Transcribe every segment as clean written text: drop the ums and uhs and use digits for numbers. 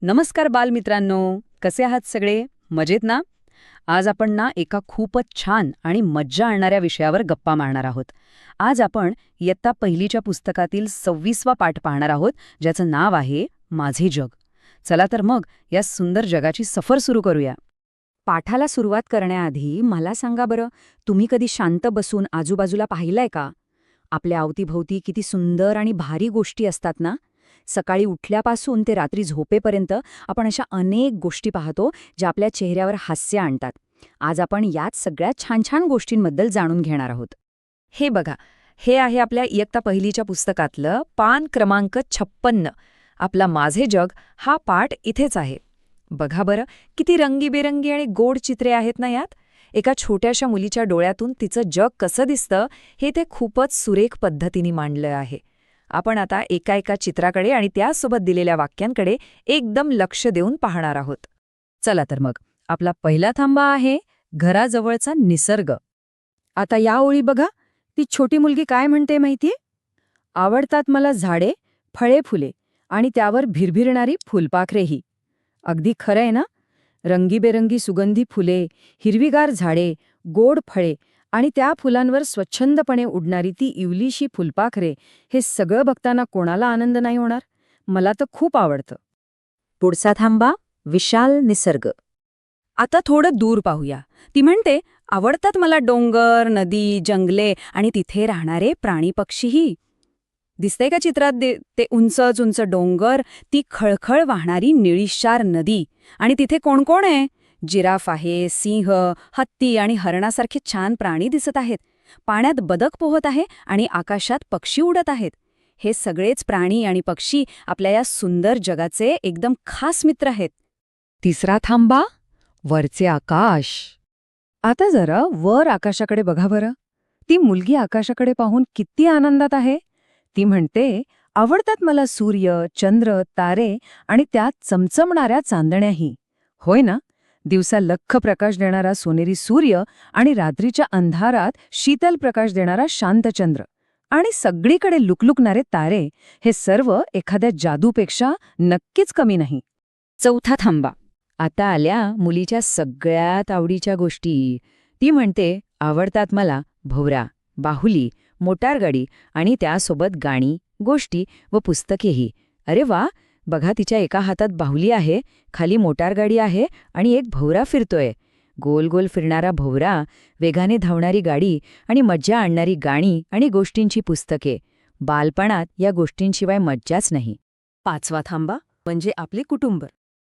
नमस्कार बालमित्रांनो, कसे आहात सगळे? मजेत ना? आज आपण ना एका खूपच छान आणि मज्जा आणणाऱ्या विषयावर गप्पा मारणार आहोत. आज आपण इयत्ता पहिलीच्या पुस्तकातील 26वा पाठ पाहणार आहोत, ज्याचं नाव आहे माझे जग. चला तर मग या सुंदर जगाची सफर सुरू करूया. पाठाला सुरुवात करण्याआधी मला सांगा बरं, तुम्ही कधी शांत बसून आजूबाजूला पाहिलंय का? आपल्या अवतीभोवती किती सुंदर आणि भारी गोष्टी असतात ना? सकाळी उठल्यापासून ते रात्री झोपेपर्यंत आपण अशा अनेक गोष्टी पाहतो ज्या आपल्या चेहऱ्यावर हास्य आणतात. आज आपण याच सगळ्या छान छान गोष्टींबद्दल जाणून घेणार आहोत. हे बघा, हे आहे आपल्या इयत्ता पहिलीच्या पुस्तकातलं पान क्रमांक 56. आपला माझे जग हा पाठ इथेच आहे. बघा बरं, किती रंगीबेरंगी आणि गोड चित्रे आहेत ना यात. एका छोट्याशा मुलीच्या डोळ्यातून तिचं जग कसं दिसतं हे ते खूपच सुरेख पद्धतीने मांडलं आहे. आपण आता एका एका चित्राकडे आणि त्यासोबत दिलेल्या वाक्यांकडे एकदम लक्ष देऊन पाहणार आहोत. चला तर मग, आपला पहिला थांबा आहे घराजवळचा निसर्ग. आता या ओळी बघा, ती छोटी मुलगी काय म्हणते माहितीये? आवडतात मला झाडे, फळे फुले आणि त्यावर भिरभिरणारी फुलपाखरेही. अगदी खरंय ना? रंगीबेरंगी सुगंधी फुले, हिरवीगार झाडे, गोड फळे आणि त्या फुलांवर स्वच्छंदपणे उडणारी ती इवलीशी फुलपाखरे, हे सगळं बघताना कोणाला आनंद नाही होणार? मला तर खूप आवडतं. पुढचा थांबा विशाल निसर्ग. आता थोडं दूर पाहूया. ती म्हणते, आवडतात मला डोंगर, नदी, जंगले आणि तिथे राहणारे प्राणी पक्षीही. दिसतंय का चित्रात ते उंचच उंच डोंगर, ती खळखळ वाहणारी निळीशार नदी, आणि तिथे कोण कोण आहे? जिराफ आहे, सिंह, हत्ती आणि हरणासारखे छान प्राणी दिसत आहेत. पाण्यात बदक पोहत आहे आणि आकाशात पक्षी उडत आहेत. हे सगळेच प्राणी आणि पक्षी आपल्या या सुंदर जगाचे एकदम खास मित्र आहेत. तिसरा थांबा वरचे आकाश. आता जरा वर आकाशाकडे बघा बरं. ती मुलगी आकाशाकडे पाहून किती आनंदात आहे. ती म्हणते, आवडतात मला सूर्य, चंद्र, तारे आणि त्यात चमचमणाऱ्या चांदण्याही. होय ना? दिवसा लख्ख प्रकाश देणारा सोनेरी सूर्य आणि रात्रीच्या अंधारात शीतल प्रकाश देणारा शांत चंद्र आणि सगळीकडे लुकलुकणारे तारे, हे सर्व एखाद्या जादूपेक्षा नक्कीच कमी नाही. चौथा थांबा. आता आल्या मुलीच्या सगळ्यात आवडीच्या गोष्टी. ती म्हणते, आवडतात मला भोवरा, बाहुली, मोटारगाडी आणि त्यासोबत गाणी, गोष्टी व पुस्तकेही. अरे वा, बघा, तिच्या एका हातात बाहुली आहे, खाली मोटारगाडी आहे आणि एक भोवरा फिरतोय. गोल गोल फिरणारा भोवरा, वेगाने धावणारी गाडी आणि मज्जा आणणारी गाणी आणि गोष्टींची पुस्तके. बालपणात या गोष्टींशिवाय मज्जाच नाही. पाचवा थांबा म्हणजे आपले कुटुंब.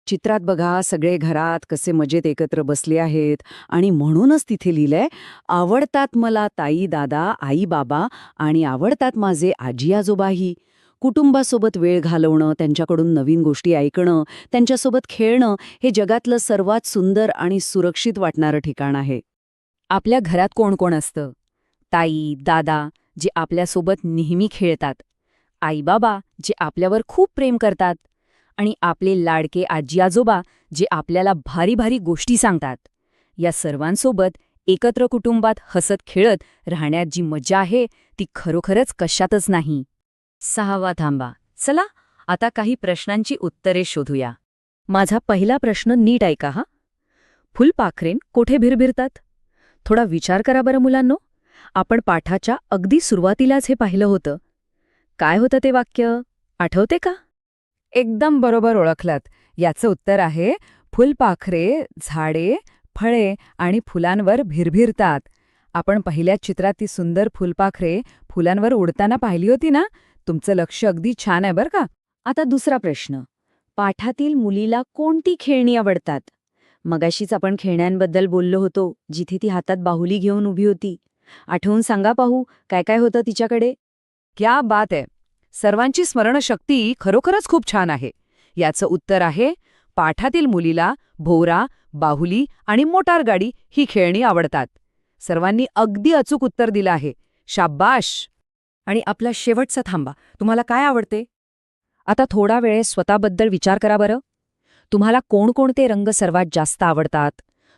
चित्रात बघा, सगळे घरात कसे मजेत एकत्र बसले आहेत आणि म्हणूनच तिथे लिहिलंय, आवडतात मला ताई दादा, आई बाबा आणि आवडतात माझे आजी आजोबाही. कुटुंबासोबत वेळ घालवणं, त्यांच्याकडून नवीन गोष्टी ऐकणं, त्यांच्यासोबत खेळणं, हे जगातलं सर्वात सुंदर आणि सुरक्षित वाटणारं ठिकाण आहे. आपल्या घरात कोण कोण असतं? ताई, दादा, जे आपल्यासोबत नेहमी खेळतात. आई बाबा, जे आपल्यावर खूप प्रेम करतात. आणि आपले लाडके आजी आजोबा, जे आपल्याला भारी भारी गोष्टी सांगतात. या सर्वांसोबत एकत्र कुटुंबात हसत खेळत राहण्यात जी मजा आहे, ती खरोखरच कशातच नाही. सहावा थांबा. चला आता काही प्रश्नांची उत्तरे शोधूया. माझा पहिला प्रश्न नीट ऐका हा. फुलपाखरेन कोठे भिरभिरतात? थोडा विचार करा बरं मुलांनो. आपण पाठाच्या अगदी सुरुवातीलाच हे पाहिलं होतं. काय होतं ते वाक्य, आठवते का? एकदम बरोबर ओळखलात. याचं उत्तर आहे, फुलपाखरे झाडे, फळे आणि फुलांवर भिरभिरतात. आपण पहिल्याच चित्रात ती सुंदर फुलपाखरे फुलांवर उडताना पाहिली होती ना? तुमचं लक्ष अगदी छान आहे बरं का. आता दुसरा प्रश्न, पाठातील मुलीला कोणती खेळणी आवडतात? मगाशीच आपण खेळण्यांबद्दल बोललो होतो, जिथे ती हातात बाहुली घेऊन उभी होती. आठवून सांगा पाहू, काय काय होतं तिच्याकडे? क्या बात आहे. सर्वांची स्मरणशक्ती खरोखरच खूप छान आहे. याचं उत्तर आहे, पाठातील मुलीला भोवरा, बाहुली आणि मोटारगाडी ही खेळणी आवडतात. सर्वांनी अगदी अचूक उत्तर दिलं आहे. शाब्बाश. आणि आपला शेवटचा थांबा, तुम्हाला काय आवडते? आता थोडा वेळ स्वतःबद्दल विचार करा बरं. तुम्हाला कोणकोणते रंग सर्वात जास्त आवडतात?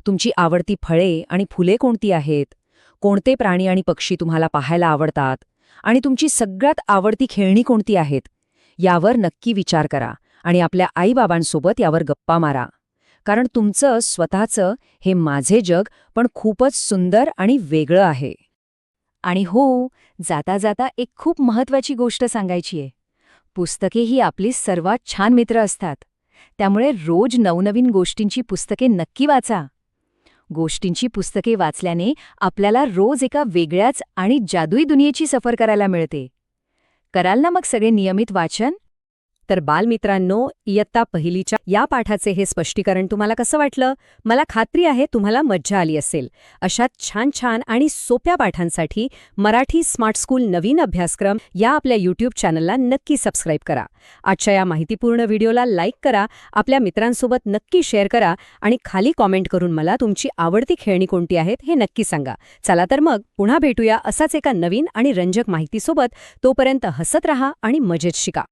तुमची आवडती फळे आणि फुले कोणती आहेत? कोणते प्राणी आणि पक्षी तुम्हाला पाहायला आवडतात? आणि तुमची सगळ्यात आवडती खेळणी कोणती आहेत? यावर नक्की विचार करा आणि आपल्या आईबाबांसोबत यावर गप्पा मारा. कारण तुमचं स्वतःचं हे माझे जग पण खूपच सुंदर आणि वेगळं आहे. आणि हो, जाता जाता एक खूप महत्वाची गोष्ट सांगायची आहे. पुस्तके ही आपली सर्वात छान मित्र असतात. त्यामुळे रोज नवनवीन गोष्टींची पुस्तके नक्की वाचा. गोष्टींची पुस्तके वाचल्याने आपल्याला रोज एका वेगळ्याच आणि जादुई दुनियेची सफर करायला मिळते. कराल ना मग सगळे नियमित वाचन? तर बालमित्रांनो, इयत्ता पहिलीच्या या पाठाचे हे स्पष्टीकरण तुम्हाला कसं वाटलं? मला खात्री आहे तुम्हाला मज्जा आली असेल. अशाच छान छान आणि सोप्या पाठांसाठी मराठी स्मार्ट स्कूल नवीन अभ्यासक्रम या आपल्या यूट्यूब चॅनलला नक्की सबस्क्राईब करा. आजच्या या माहितीपूर्ण व्हिडिओला लाईक करा, आपल्या मित्रांसोबत नक्की शेअर करा आणि खाली कॉमेंट करून मला तुमची आवडती खेळणी कोणती आहेत हे नक्की सांगा. चला तर मग पुन्हा भेटूया असाच एका नवीन आणि रंजक माहितीसोबत. तोपर्यंत हसत रहा आणि मजेत शिका.